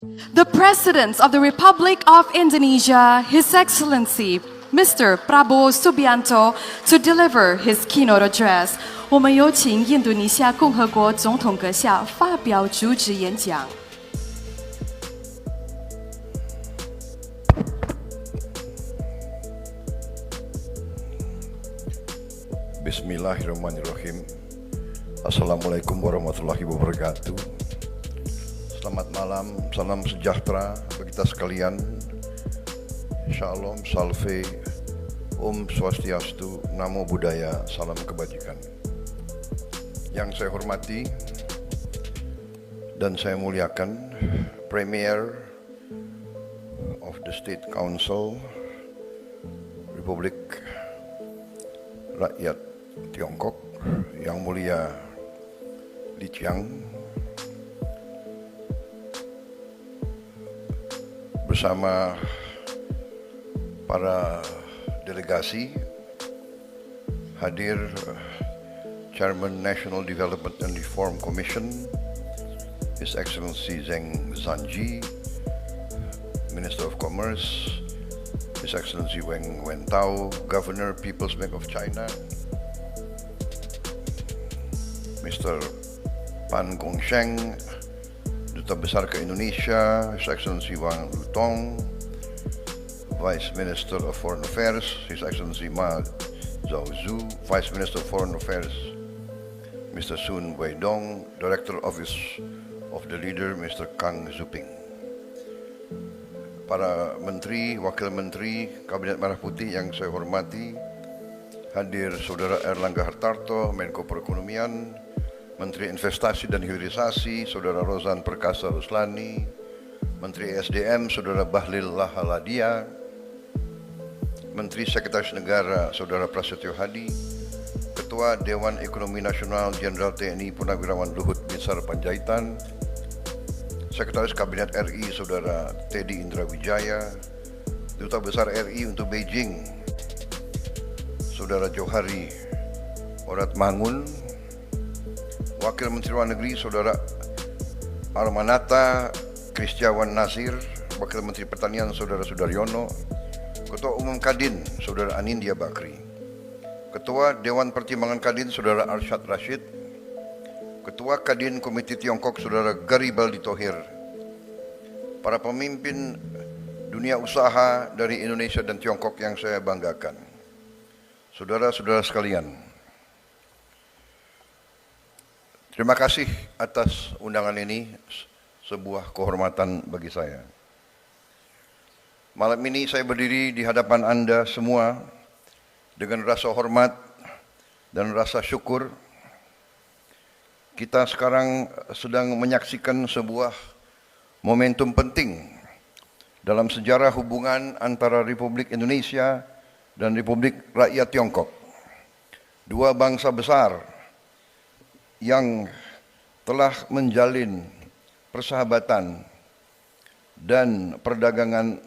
The President of the Republic of Indonesia, His Excellency Mr. Prabowo Subianto, to deliver his keynote address. 我们有请印度尼西亚共和国总统阁下发表主旨演讲。Bismillahirrahmanirrahim. Assalamualaikum warahmatullahi wabarakatuh. Selamat malam, salam sejahtera bagi kita sekalian. Shalom, salve, Om Swastiastu, Namo Buddhaya, salam kebajikan. Yang saya hormati dan saya muliakan Premier of the State Council Republik Rakyat Tiongkok, Yang Mulia Li Qiang, bersama para delegasi hadir Chairman National Development and Reform Commission, His Excellency Zheng Zanji, Minister of Commerce, His Excellency Weng Wentao, Governor, People's Bank of China, Mr. Pan Gongsheng, Duta Besar ke Indonesia, His Excellency Wang Lutong, Vice Minister of Foreign Affairs, His Excellency Ma Zhaozhu, Vice Minister of Foreign Affairs, Mr. Sun Weidong, Director Office of the Leader, Mr. Kang Zuping. Para Menteri, Wakil Menteri, Kabinet Merah Putih yang saya hormati, hadir Saudara Erlangga Hartarto, Menko Perekonomian, Menteri Investasi dan Hilirisasi, Saudara Rozan Perkasa Ruslani, Menteri SDM, Saudara Bahlil Lahaladia, Menteri Sekretaris Negara, Saudara Prasetyo Hadi, Ketua Dewan Ekonomi Nasional Jenderal TNI Purnawirawan Luhut Binsar Panjaitan, Sekretaris Kabinet RI, Saudara Teddy Indra Wijaya, Duta Besar RI untuk Beijing, Saudara Johari Oratmangun, Wakil Menteri Luar Negeri, Saudara Armanata Kristiawan Nasir, Wakil Menteri Pertanian, Saudara Sudaryono, Ketua Umum Kadin, Saudara Anindya Bakri, Ketua Dewan Pertimbangan Kadin, Saudara Arsyad Rashid, Ketua Kadin Komite Tiongkok, Saudara Garibaldi Thohir, para pemimpin dunia usaha dari Indonesia dan Tiongkok yang saya banggakan, saudara-saudara sekalian, terima kasih atas undangan ini, sebuah kehormatan bagi saya. Malam ini saya berdiri di hadapan Anda semua dengan rasa hormat dan rasa syukur. Kita sekarang sedang menyaksikan sebuah momentum penting dalam sejarah hubungan antara Republik Indonesia dan Republik Rakyat Tiongkok. Dua bangsa besar yang telah menjalin persahabatan dan perdagangan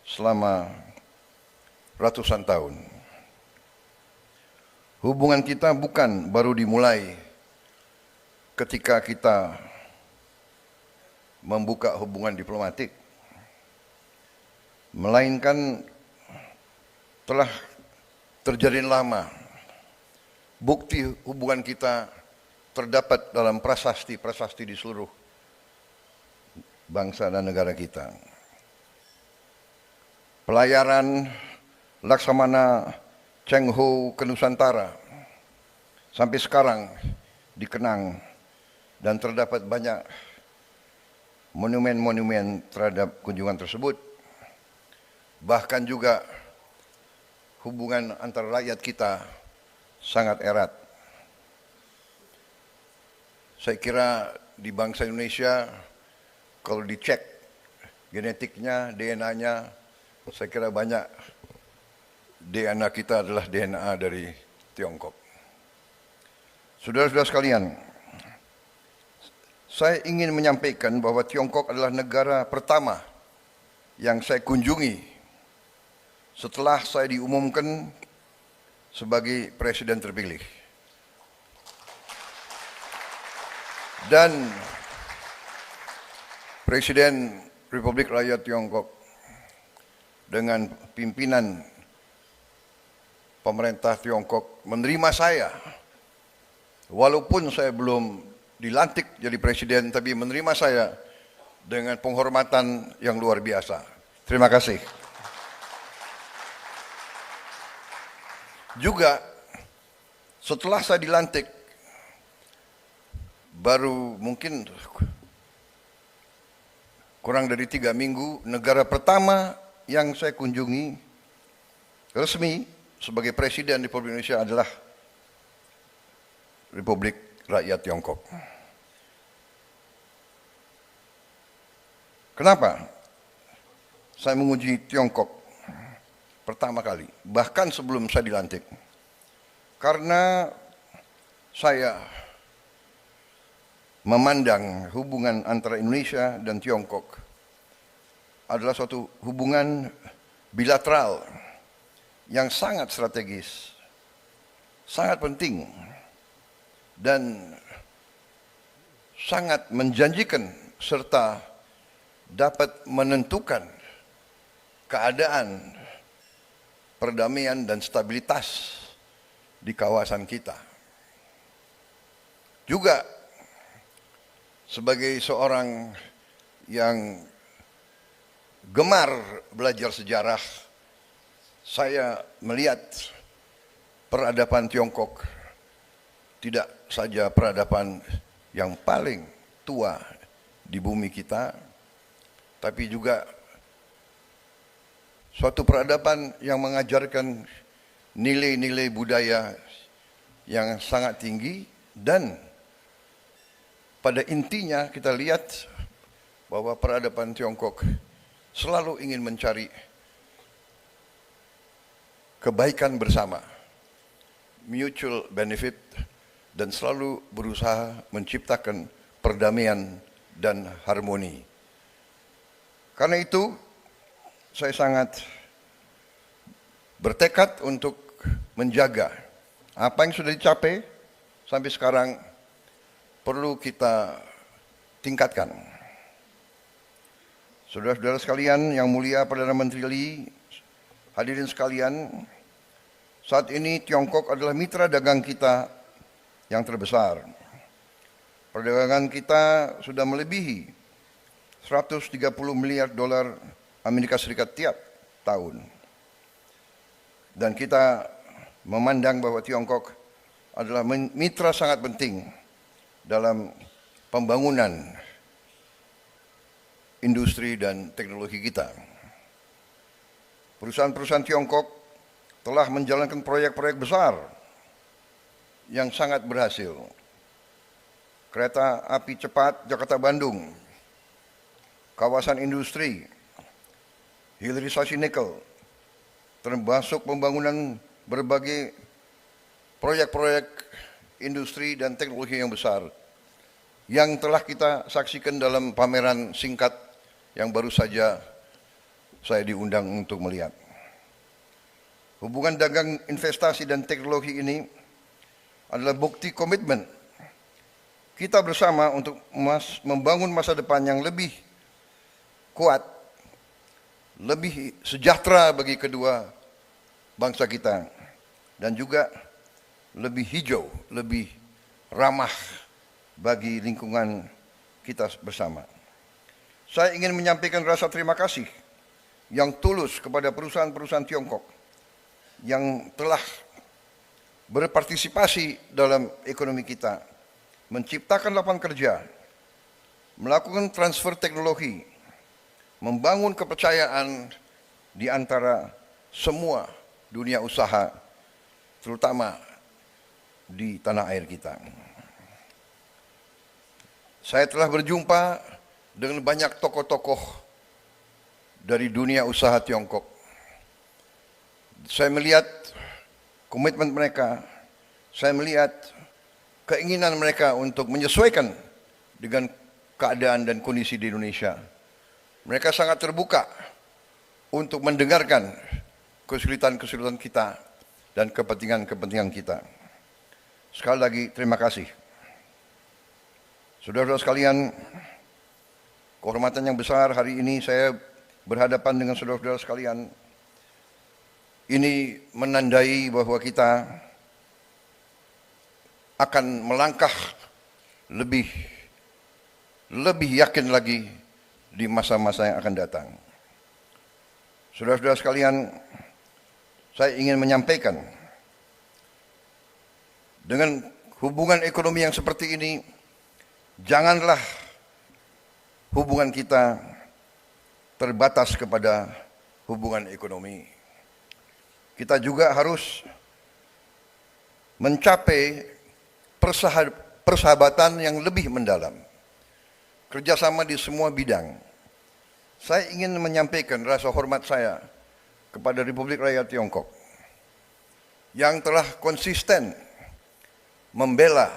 selama ratusan tahun. Hubungan kita bukan baru dimulai ketika kita membuka hubungan diplomatik, melainkan telah terjalin lama. Bukti hubungan kita terdapat dalam prasasti-prasasti di seluruh bangsa dan negara kita. Pelayaran Laksamana Cheng Ho ke Nusantara sampai sekarang dikenang dan terdapat banyak monumen-monumen terhadap kunjungan tersebut. Bahkan juga hubungan antara rakyat kita sangat erat. Saya kira di bangsa Indonesia kalau dicek genetiknya, DNA-nya, saya kira banyak DNA kita adalah DNA dari Tiongkok. Saudara-saudara sekalian, saya ingin menyampaikan bahwa Tiongkok adalah negara pertama yang saya kunjungi setelah saya diumumkan sebagai presiden terpilih. Dan Presiden Republik Rakyat Tiongkok dengan pimpinan pemerintah Tiongkok menerima saya, walaupun saya belum dilantik jadi presiden, tapi menerima saya dengan penghormatan yang luar biasa. Terima kasih. Juga setelah saya dilantik, baru mungkin kurang dari 3 minggu, negara pertama yang saya kunjungi resmi sebagai Presiden Republik Indonesia adalah Republik Rakyat Tiongkok. Kenapa saya menguji Tiongkok pertama kali, bahkan sebelum saya dilantik? Karena saya memandang hubungan antara Indonesia dan Tiongkok adalah suatu hubungan bilateral yang sangat strategis, sangat penting, dan sangat menjanjikan serta dapat menentukan keadaan perdamaian dan stabilitas di kawasan kita. Juga sebagai seorang yang gemar belajar sejarah, saya melihat peradaban Tiongkok tidak saja peradaban yang paling tua di bumi kita, tapi juga suatu peradaban yang mengajarkan nilai-nilai budaya yang sangat tinggi, dan pada intinya kita lihat bahwa peradaban Tiongkok selalu ingin mencari kebaikan bersama, mutual benefit, dan selalu berusaha menciptakan perdamaian dan harmoni. Karena itu, saya sangat bertekad untuk menjaga apa yang sudah dicapai sampai sekarang, perlu kita tingkatkan. Saudara-saudara sekalian yang mulia Perdana Menteri Lee, hadirin sekalian, saat ini Tiongkok adalah mitra dagang kita yang terbesar. Perdagangan kita sudah melebihi 130 miliar dolar Amerika Serikat tiap tahun. Dan kita memandang bahwa Tiongkok adalah mitra sangat penting dalam pembangunan industri dan teknologi kita. Perusahaan-perusahaan Tiongkok telah menjalankan proyek-proyek besar yang sangat berhasil. Kereta api cepat Jakarta-Bandung, kawasan industri, hilirisasi nikel, termasuk pembangunan berbagai proyek-proyek industri dan teknologi yang besar yang telah kita saksikan dalam pameran singkat yang baru saja saya diundang untuk melihat. Hubungan dagang, investasi, dan teknologi ini adalah bukti komitmen kita bersama untuk membangun masa depan yang lebih kuat, lebih sejahtera bagi kedua bangsa kita, dan juga lebih hijau, lebih ramah bagi lingkungan kita bersama. Saya ingin menyampaikan rasa terima kasih yang tulus kepada perusahaan-perusahaan Tiongkok yang telah berpartisipasi dalam ekonomi kita, menciptakan lapangan kerja, melakukan transfer teknologi, membangun kepercayaan di antara semua dunia usaha, terutama di tanah air kita. Saya telah berjumpa dengan banyak tokoh-tokoh dari dunia usaha Tiongkok. Saya melihat komitmen mereka, saya melihat keinginan mereka untuk menyesuaikan dengan keadaan dan kondisi di Indonesia. Mereka sangat terbuka untuk mendengarkan kesulitan-kesulitan kita dan kepentingan-kepentingan kita. Sekali lagi terima kasih. Saudara-saudara sekalian, kehormatan yang besar hari ini saya berhadapan dengan saudara-saudara sekalian. Ini menandai bahwa kita akan melangkah lebih yakin lagi di masa-masa yang akan datang. Saudara-saudara sekalian, saya ingin menyampaikan, dengan hubungan ekonomi yang seperti ini, janganlah hubungan kita terbatas kepada hubungan ekonomi. Kita juga harus mencapai persahabatan yang lebih mendalam. Kerjasama di semua bidang. Saya ingin menyampaikan rasa hormat saya kepada Republik Rakyat Tiongkok yang telah konsisten membela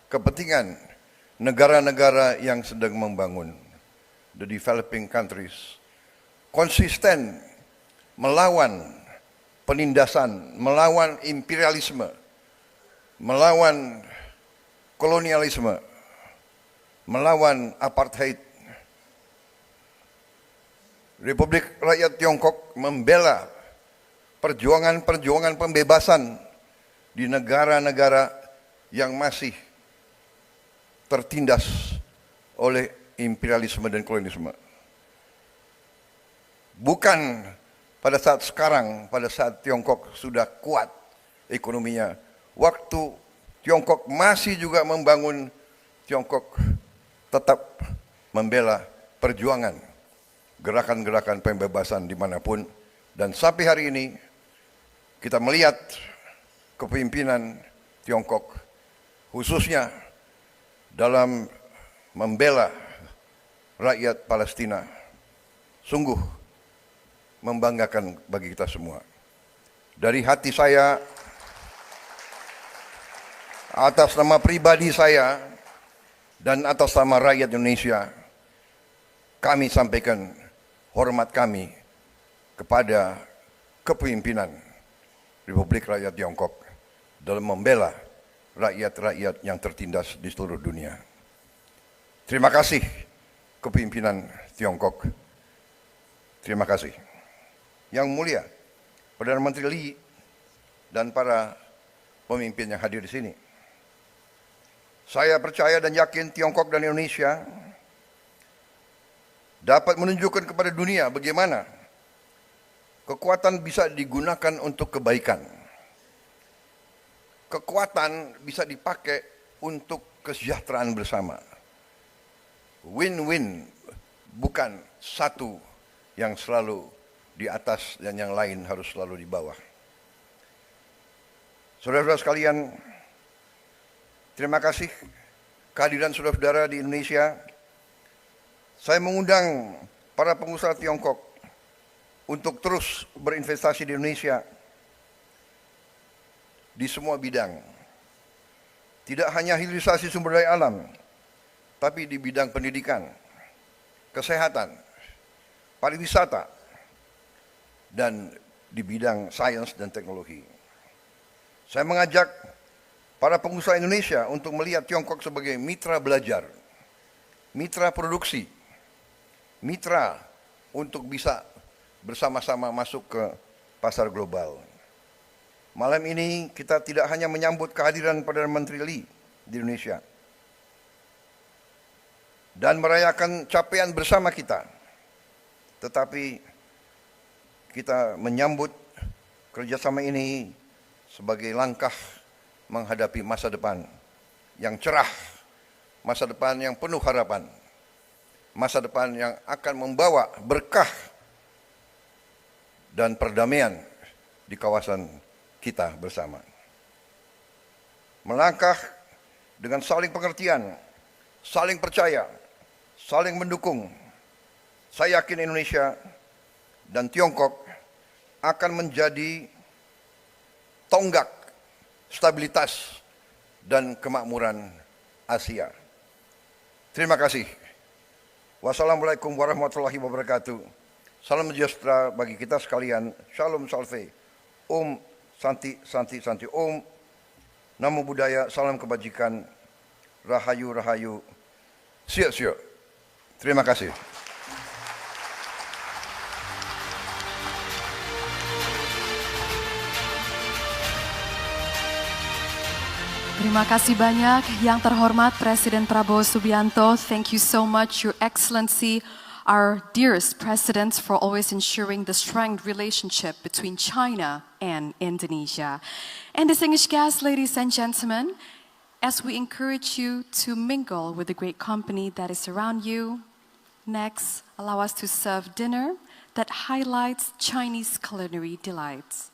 kepentingan negara-negara yang sedang membangun, the developing countries. Konsisten melawan penindasan, melawan imperialisme, melawan kolonialisme, melawan apartheid. Republik Rakyat Tiongkok membela perjuangan-perjuangan pembebasan di negara-negara yang masih tertindas oleh imperialisme dan kolonialisme. Bukan pada saat sekarang, pada saat Tiongkok sudah kuat ekonominya. Waktu Tiongkok masih juga membangun, Tiongkok tetap membela perjuangan, gerakan-gerakan pembebasan dimanapun. Dan sampai hari ini, kita melihat kepemimpinan Tiongkok, khususnya dalam membela rakyat Palestina, sungguh membanggakan bagi kita semua. Dari hati saya, atas nama pribadi saya, dan atas nama rakyat Indonesia, kami sampaikan hormat kami kepada kepemimpinan Republik Rakyat Tiongkok dalam membela rakyat-rakyat yang tertindas di seluruh dunia. Terima kasih kepemimpinan Tiongkok. Terima kasih. Yang mulia, Perdana Menteri Lee dan para pemimpin yang hadir di sini. Saya percaya dan yakin Tiongkok dan Indonesia dapat menunjukkan kepada dunia bagaimana kekuatan bisa digunakan untuk kebaikan. Kekuatan bisa dipakai untuk kesejahteraan bersama. Win-win, bukan satu yang selalu di atas dan yang lain harus selalu di bawah. Saudara-saudara sekalian, terima kasih kehadiran saudara-saudara di Indonesia. Saya mengundang para pengusaha Tiongkok untuk terus berinvestasi di Indonesia di semua bidang. Tidak hanya hilirisasi sumber daya alam, tapi di bidang pendidikan, kesehatan, pariwisata, dan di bidang sains dan teknologi. Saya mengajak para pengusaha Indonesia untuk melihat Tiongkok sebagai mitra belajar, mitra produksi, mitra untuk bisa bersama-sama masuk ke pasar global. Malam ini kita tidak hanya menyambut kehadiran Perdana Menteri Lee di Indonesia dan merayakan capaian bersama kita, tetapi kita menyambut kerjasama ini sebagai langkah menghadapi masa depan yang cerah, masa depan yang penuh harapan, masa depan yang akan membawa berkah dan perdamaian di kawasan kita bersama. Melangkah dengan saling pengertian, saling percaya, saling mendukung. Saya yakin Indonesia dan Tiongkok akan menjadi tonggak stabilitas dan kemakmuran Asia. Terima kasih. Wassalamualaikum warahmatullahi wabarakatuh. Salam sejahtera bagi kita sekalian. Shalom salve. Om Santi Santi Santi. Om Namo Buddhaya. Salam kebajikan. Rahayu Rahayu. Siap siap. Terima kasih. Terima kasih banyak Yang Terhormat Presiden Prabowo Subianto. Thank you so much, Your Excellency, our dearest President, for always ensuring the strong relationship between China and Indonesia. And distinguished guests, ladies and gentlemen, as we encourage you to mingle with the great company that is around you, next, allow us to serve dinner that highlights Chinese culinary delights.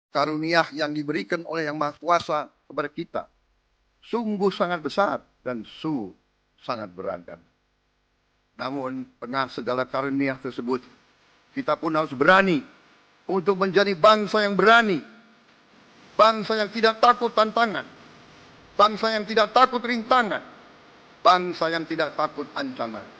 Karunia yang diberikan oleh Yang Maha Kuasa kepada kita sungguh sangat besar dan sungguh sangat beragam. Namun, tengah segala karunia tersebut, kita pun harus berani untuk menjadi bangsa yang berani, bangsa yang tidak takut tantangan, bangsa yang tidak takut rintangan, bangsa yang tidak takut ancaman.